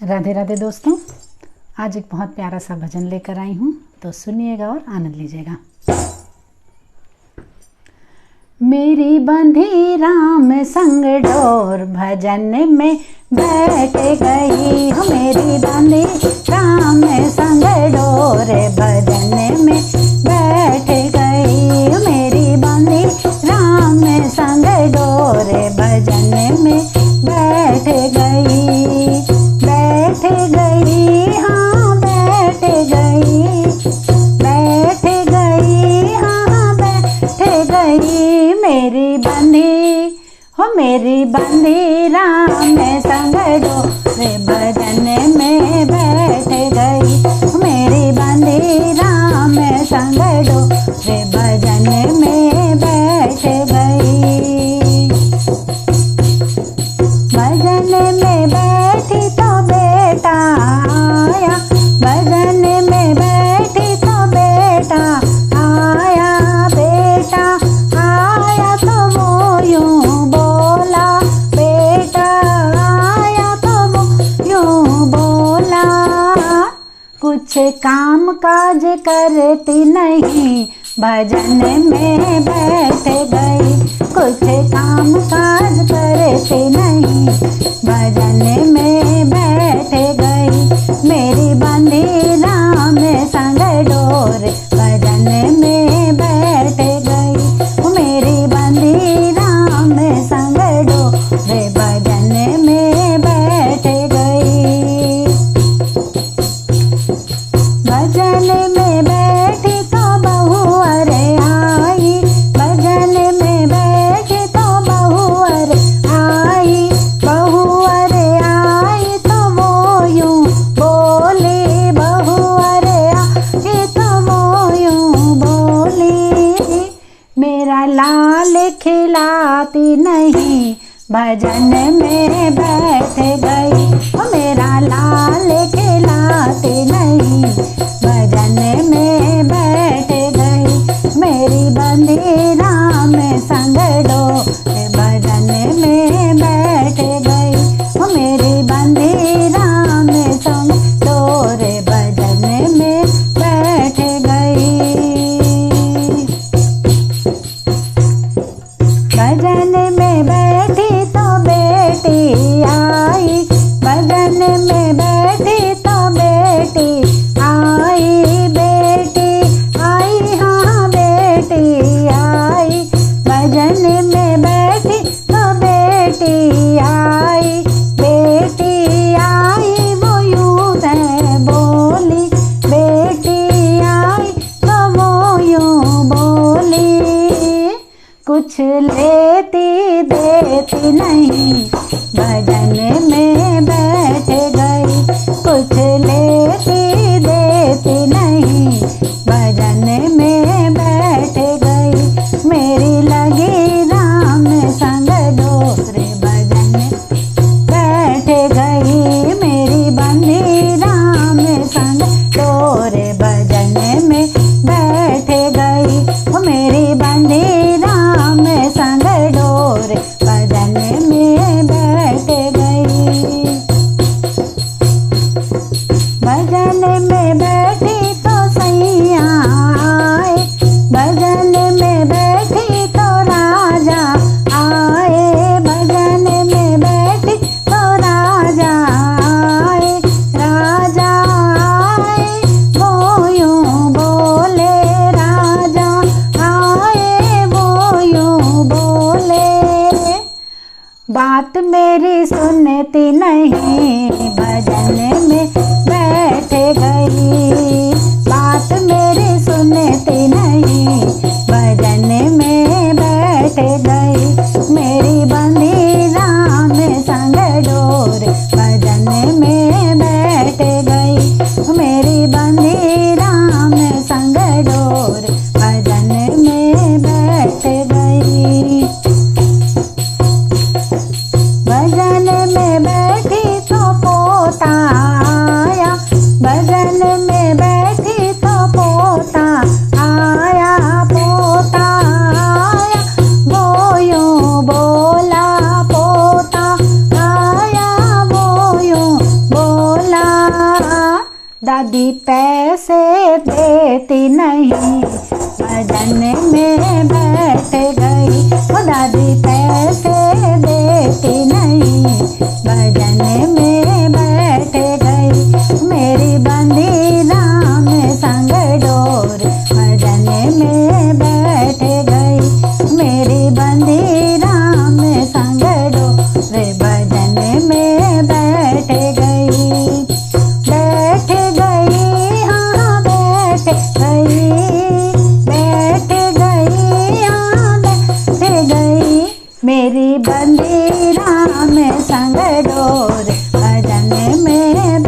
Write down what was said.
राधे राधे दोस्तों, आज एक बहुत प्यारा सा भजन लेकर आई हूँ, तो सुनिएगा और आनंद लीजिएगा। मेरी बंधी राम संग डोर भजन में बैठ गई हो, मेरी बंधी राम संग डोर भजन में बैठ गई हो, मेरी बंधी राम संग डोर भजन में बैठ गई, बैठ गई, हाँ बैठ गई, बैठ गई, हाँ बैठ गई, मेरी बंधी हो, मेरी बंधी राम संग डोर भजन में बैठ गई, मेरी बंधी राम संग डोर भजन में बैठ गई। भजन में बैठी तो बेटा आया, भजन में बैठी तो बेटा आया, बेटा आया तो वो यूं बोला, बेटा आया तो वो यूं बोला, कुछ काम काज करती नहीं भजन में बैठ गई, कुछ काम काज करती नहीं भजन में बैठ गई, मेरी बंधी राम संग डोर भजन में बैठ गई, मेरी बंधी राम संग डोर भजन में बैठ गई। भजन में बैठी तो बहू अरे आई, भजन में बैठी तो बहू अरे आई, बहू अरे आई तो वो यूं बोली, बहू अरे आई तो वो यूं बोली, मेरा लाल खिलाती नहीं भजन में बैठ गई, मेरा लाल खिलाती नहीं भजन में बैठ गई, मेरी बंधी राम संग डोर भजन में बैठ गई, मेरी बंधी राम संग डोर भजन में बैठ गई। भजन में बैठी तो बेटी आई, भजन में बैठी तो बेटी आई, बेटी आई, हाँ बेटी आई, भजन में बैठी तो बेटी आई, बेटी आई वो यूं है बोली, बेटी आई तो वो यूं बोली, कुछ लेती देती नहीं भजन में बैठ गई, कुछ लेती देती नहीं भजन में बैठ गई, मेरी लगी राम संग डोर भजन बैठ गई, मेरी बंधी राम संग डोर भजन में बैठ गई, मेरी बंधी राम संग डोर भजन में बैठ गई। भजन में बैठी तो सैया आए, भजन में बैठी तो राजा आए, भजन में बैठी तो राजा आए, राजा आए वो यूं बोले, राजा आए वो यूं बोले, बात मेरी सुनती नहीं भजन में बैठ गई, बात मेरी सुनती नहीं भजन में बैठ गई, मेरी बंधी राम संग डोर भजन में बैठ गई, मेरी बंधी राम संग डोर भजन में बैठ गई। भजन में बैठी तो पोता आया, भजन में बैठी तो पोता आया, पोता आया वो यूं बोला, पोता आया वो यूं बोला, दादी पैसे देती नहीं, भजन में बैठ गई। वो दादी पैसे देती नहीं, भजन में बैठ गई। मेरी बंदी राम संग डोर, भजन में बैठ गई। मेरी बंदी राम संग डोर, भजन में बैठ गई। बैठ गई, हाँ बैठ गई, बैठ गई, हाँ बैठ गई। मेरी बंदी राम संग डोर, भजन में